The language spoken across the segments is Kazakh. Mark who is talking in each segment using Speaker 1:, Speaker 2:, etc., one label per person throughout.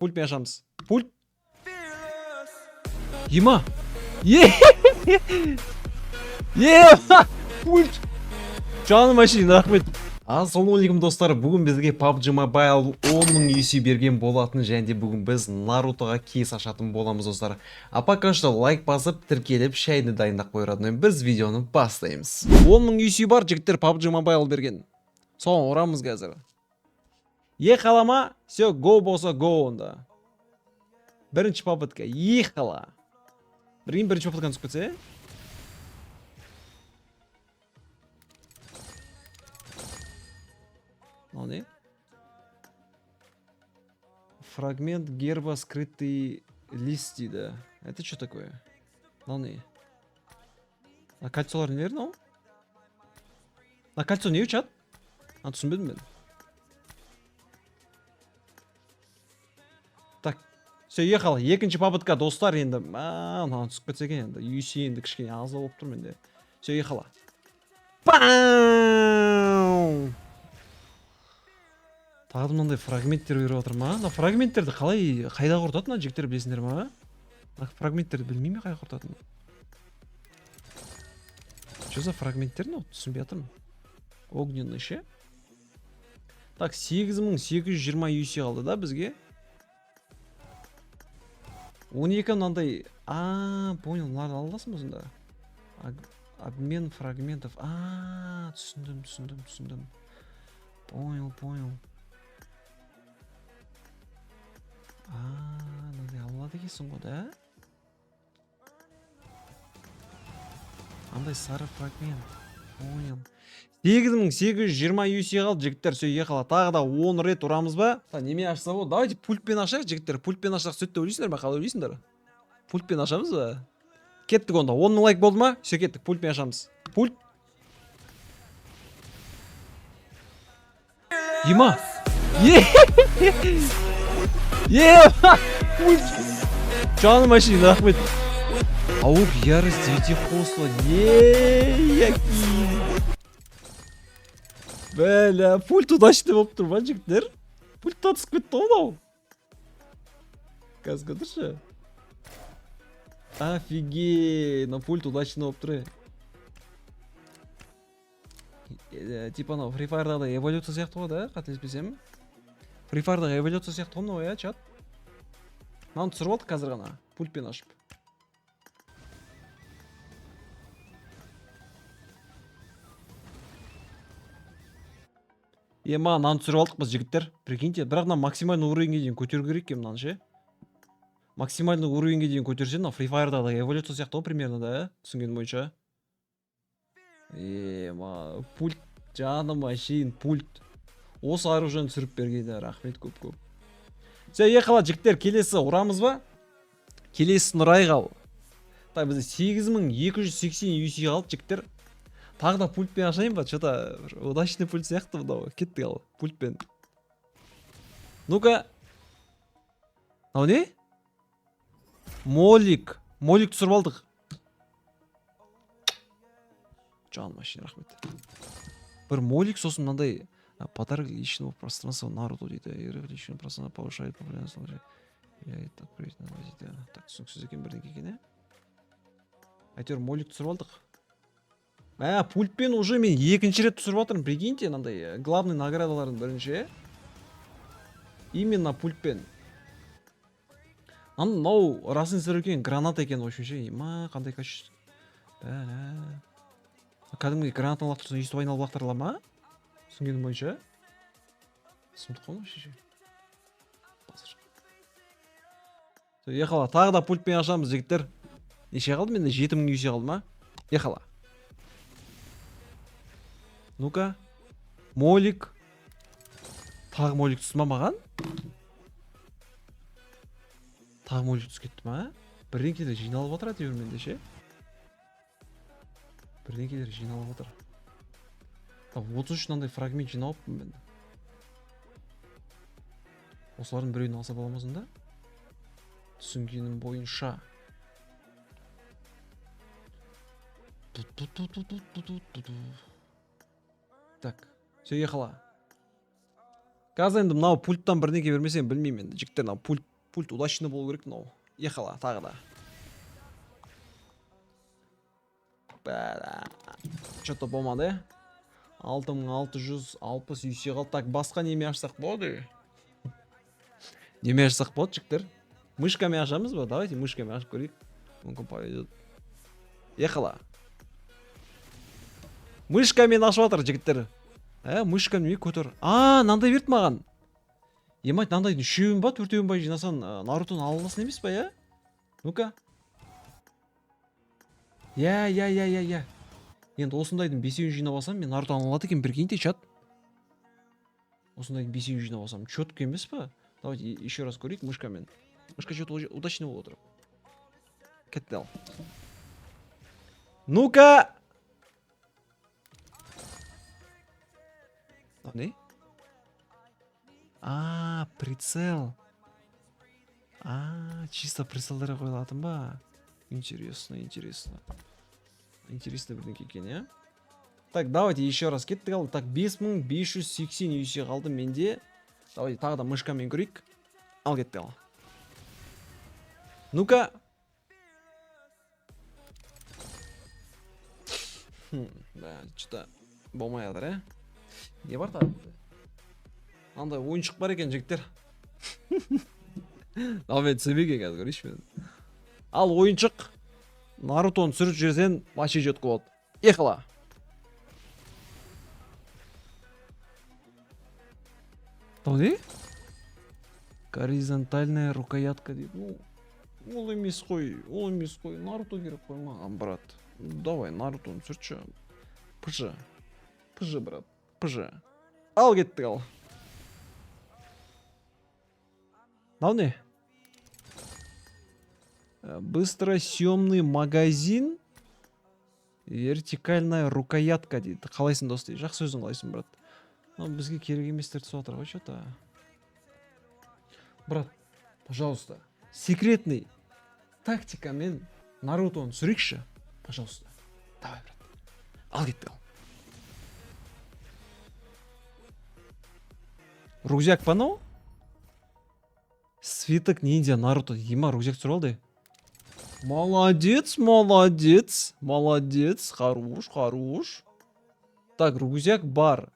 Speaker 1: Пультпен ашамыз. Пульт. Ема. Пульт. Жаным машин, рахмет. Ассалаумалейкум достар, бүгін бізге PUBG Mobile 10.000 UC берген болатын, және бүгін біз Нарутоға кейс ашатын боламыз достар. А пока что лайк басып, тіркеліп, шайды дайындап қойрадың. Біз видеоны бастаймыз. 10.000 UC бар, жігіттер PUBG Mobile берген. Соған орамыз қазір. Ехалама, все, го болса го онда. Бірінші попытка, ехала. Бірінші попытканы түсіп кетсе, Ну не? Фрагмент герба, скрытый лист дейді. Это что такое? Ну не? На кольцолар нелер, ну? На кольцо не учат? Түсінбедім мен. Так, все, ехал. Екінші попытка достар енді. Мынаған түсіп кетсе екен енді. UC енді кішкене аз болып тұр менде. Все, ехала. Пау! Тағы мынандай фрагменттер беріп отыр ма? Фрагменттерді қайда құртатын жігіттер білесіңдер ма? Фрагменттерді білмейме қайда құртатын? Что за фрагменттер? Түсінбей жатырмын. Огненный ше? Так, 8820 UC қалды да бізге. 12 мынандай. Понял, мыналарды аласың ба сонда? Обмен фрагментов. Түсіндім. Понял. Мынандай алады екенсің ғой да? Андай сары фрагмент. Понял. 8820 UC қалды жігіттер, все ехала. Тағы да 10 рет ұрамыз ба? Неме ашса бол? Давайте пультпен ашайық жігіттер. Пультпен ашсақ сөйтті ойлайсыңдар ма? Қалай ойлайсыңдар? Пультпен ашамыз ба? Кеттік онда. 10 лайк болды ма? Все, кеттік. Пультпен ашамыз. Пульт. Ема. Жаным машин, рахмет. Ауыр ярость ете қосыла. Бәлі, пульт удачный болып тұр ба жігіттер? Пульт татысып кетті онау. Қазір көдірші. Офигеть, но пульт удачный болып тұр. Типа Free Fire'да эволюция сияқты ғой да, қателеспесем. Free Fire'да эволюция сияқты ғой мынау, чат. Мынаны түсіріп алдық қазір ғана, пультпен ашып. Мынаны түсіріп алдық біз жігіттер. Прикиньте, бірақ мына максимальный уровеньге дейін көтеру керек екен мынаны ше. Максимальный уровеньге дейін көтерсе, мына Free Fire'да эволюция сияқты ғой примерно да, түсінген бойынша. Пульт, жаным машин, пульт. Осы оружиені түсіріп бергенде рахмет көп. Все, ехала жігіттер, келесі ұрамыз ба? Келесісін ұрайық ал. Так, бізде 8280 UC қалды жігіттер. Тағы да пультпен ашайын ба? Что-то удачный пульт сияқты бұда. Кеттік ал, пультпен. Ну-ка. Ау не? Молик түсіріп алдық. Жан машин, рахмет. Бір молик сосын мынандай подарок личного пространства Наруто дейді. Личного пространства повышает популярность. Так, түсініксіз екен бірден кекене. Әйтеуір молик түсіріп алдық. Пультпен уже мен екінші рет түсіріп атырмын. Прикиньте, мынандай главный наградалардың бірінші. Именно пультпен. Мынау расын сірілген граната екен өшінше. Қандай качество. Кәдімгі гранатаны лақтырсын, естіп айналып лақтырыла ма? Түсінгенім бойынша. Сұмдық қой ше. Ехала, тағы да пультпен ашамыз жігіттер. Неше қалды? Менде 7000 UC қалды ма? Ехала. Ну-ка. Молик. Тағы молик түсті ма маған? Тағы молик түсіп кетті ма? Бірден келе жиналып отыр әтеуір менде ше. Бірден келер жиналып отыр. 33 мынандай фрагмент жиналыппын мен. Осылардың біреуін алса боламасын да? Түсінгенім бойынша. Так, все, ехала. Қазір енді мынау пульттан бірдеңке бермесем білмеймін енді. Жігіттер, мынау пульт Пульт удачный болу керек мынау. Ехала тағы да. Что-то болмады. 6660 үйсе қалды. Так, басқа неме ашсақ болады? Неме ашсақ болады, жіктер? Мышками ашамыз ба? Давайте мышками ашып көрейік. Мүмкін повезет. Ехала. Мышкамен ашып жатыр жігіттер. Мышкамен көтер. Нандай берді маған. Емайт, нандайдың үшеуін ба, төртеуін ба жинасан Нарутоны аласың емес па, Ну-ка. Я. Енді осындайдың бесеуін жинап алсам, мен Нарутоны алады екен, бір кейінде чат. Осындайдың бесеуін жинап алсам, четко емес па? Давайте еще раз көрейік мышкамен. Мышка что-то удачный болып отыр. Кетті ал. Ну-ка! Не? Прицел. Чисто прицелдары қойылатын ба? Интересно. Интересно бірдеңке екен, я? Так, давайте еще раз кеттік ал. Так, 5580 үйсе қалды менде. Давайте тағы да мышкамен көрейік. Ал кетті ал. Ну-ка. Что-то болмай жатыр, Не бар тағы? Андай ойыншық бар екен жігіттер. Мен түсінбеген қазір көрейінші мен. Ал ойыншық Нарутоны сүріп жерсен вообще жеткі болады. Ехала. Не? Горизонтальная рукоятка дейді. Ол емес қой. Наруто керек қой маған, брат. Давай Нарутоны сүртші. Пыжы, брат. Пыжы. Ал кеттік ал. Не? Быстросъемный магазин. Вертикальная рукоятка дейді. Қалайсың досты? Жақсы сөзің қалайсың, брат? Бізге керек еместерді соғатыр ғой, что-то. Брат, пожалуйста, секретный тактикамен Нарутоны сүрекші. Пожалуйста. Давай, брат. Ал кетті ал. Рюкзак па мынау? Свиток ниндзя Наруто. Ема, рюкзак түсіріп алды. Молодец. Хорош. Так, рюкзак бар.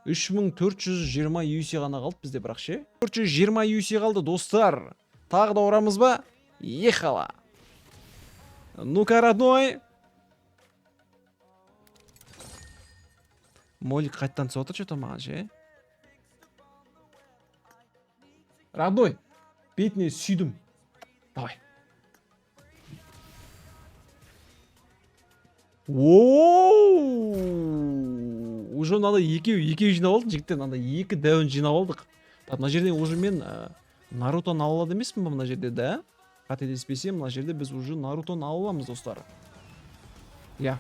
Speaker 1: 3420 юси ғана қалды бізде, бірақ ше. 420 юси қалды, достар. Тағы да орамыз ба? Ехала. Ну-ка, родной. Молик қайттан түсіп отыр, что-то маған ше. Родной, бетіне сүйдім. Давай. Уже мынандай екеу жинап алдық, жігіттер, мынандай екі дәуін жинап алдық. Мына жерден уже мен Нарутоны ала алады емеспін ба мына жерде, да? Қателеспесем, мына жерде біз уже Нарутоны ала аламыз, достар. Я.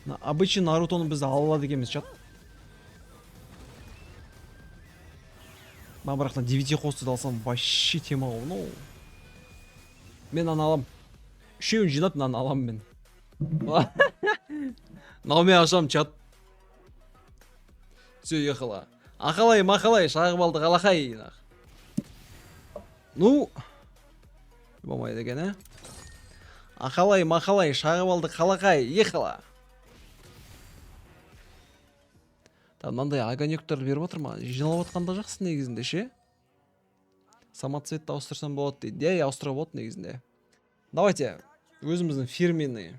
Speaker 1: Обычный Нарутоны біз ала алады екенбіз, чат. Бірақ 9 хосты алсам вообще тема ғой. Мен аны алам. Үшеуін жинап мынаны алам мен. Наумен ашам, чат. Все, ехала. Мақалай, шағып алды қалақай. Болмайды екен, Мақалай, шағып алды қалақай. Ехала. Мынандай огонектор беріп отыр ма? Жиналып отқанда жақсы негізінде ше. Самоцветті ауыстырсам болады дейді. Ауыстыра болады негізінде. Давайте, өзіміздің фирменный.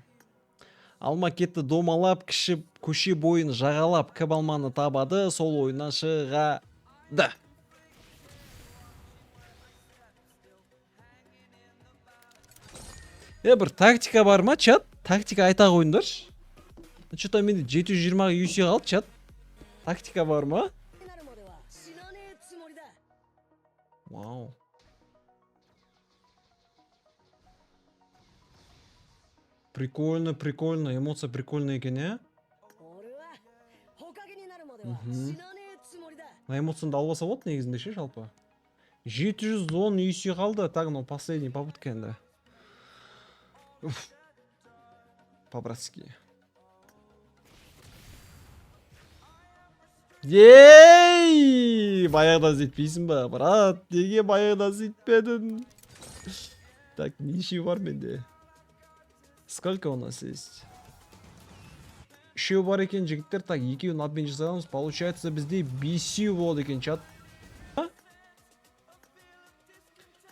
Speaker 1: Алма кетті домалап, кішіп, көше бойын жағалап, кіп алманы табады, сол ойынан шығады. Бір тактика бар ма, чат? Тактика айта қойындаршы. Что-то менде 720 юси қалды, чат. Тактика бар ма? Вау. Прикольно. Эмоция прикольная екен, Эмоцияны албаса болады негізінде ше, жалпы. 710 юси қалды. Так, последний попытка енді. По-братски. Ей! Баяғыда зетпейсің ба, брат? Неге баяғыда зетпедің? Так, ничего бар менде. Сколько у нас есть? Үшеу бар екен, жігіттер. Так, екеуін адмен жасағанбыз. Получается, бізде бесеу болады екен, чат.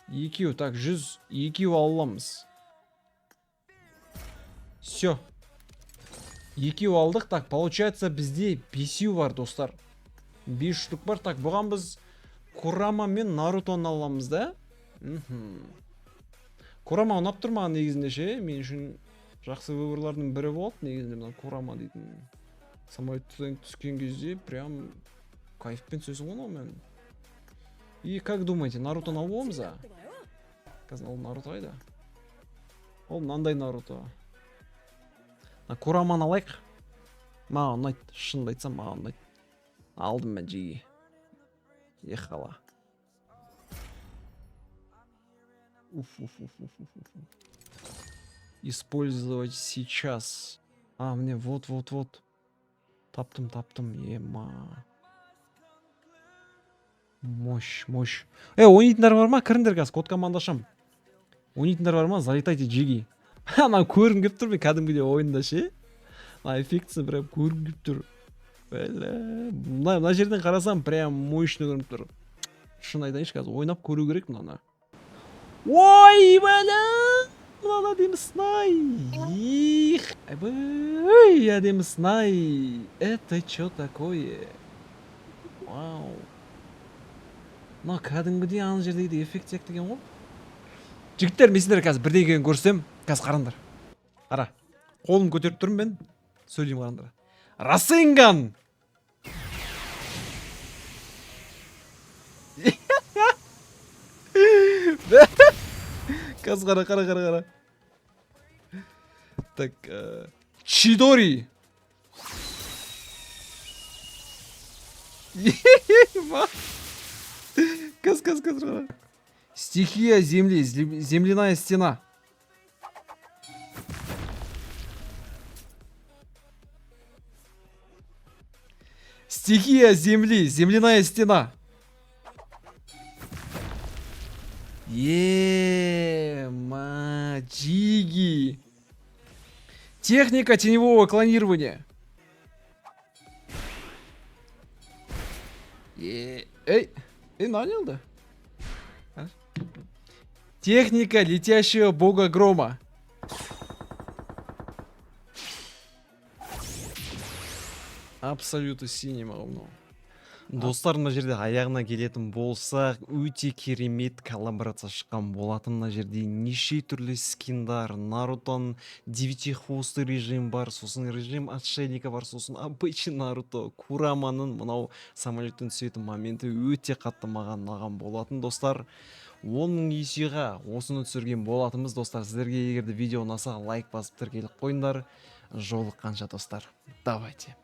Speaker 1: Екеу, так, 100. Екеу аламыз. Все. Екеу алдық. Так, получается, бізде бесеу бар, достар. 5 штук бар. Так, бұған біз Курама мен Нарутоны аламыз, да? Курама ұнап тұрмаған негізінде ше. Мен үшін жақсы выборлардың бірі болды. Негізінде мына Курама дейтін. Самолеттен түскен кезде прям кайфпен сөзің ғой мен. И как думаете, Нарутоны алып аламыз а? Қазір ол Наруто қайда? Ол мынандай Наруто. Кураманы алайық. Маған ұнайды. Шынымды айтсам маған ұнайды. Алдым мен жиі. Ехала. Использовать сейчас. А, мне вот. Таптым. Ема. Мощь. Ойнайтындар бар ма? Кіріңдер қазір, код командашам. Ойнайтындар бар ма? Залетайте жиги. Ана көргім кеп тұр мен кәдімгідей ойында ше. Эффектісі прям көргім кеп тұр. Мына жерден қарасам прям мощный көрініп тұр. Шын айтайыншы қазір ойнап көру керек мынаны. Ой, мынаны әдемі снай. Ой, әдемі снай. Это что такое? Вау. Мына кәдімгідей ана жердегі эффект сияқты екен ғой. Жігіттер, мен сендер қазір бірдеңені көрсем, қазір қараңдар. Қара. Қолым көтеріп тұрмын мен. Сөйлеймін қараңдар. Расенган! Қазір қара. Так, Чидори. Қазір қара. Стихия земли, земляная стена. Стихия земли, земляная стена. Маджиги. Техника теневого клонирования. Эй, нанял, да? Техника летящего бога грома. Абсолютно синий мағымнау. Достар, мына жерде аяғына келетін болсақ, өте керемет коллаборация шыққан болатын. Мына жерде неше түрлі скиндар, Нарутон 9-хвосты режим бар, сосын режим отшельника бар, сосын обычный Наруто, Кураманың мынау самолеттен түсетін моменті өте қатты маған ұнаған болатын. Достар, 10.000 есеға осыны түсірген болатынбыз. Достар, сіздерге егерде видео ұнаса лайк басып тіркеліп қойыңдар. Жолыққанша достар, давайте.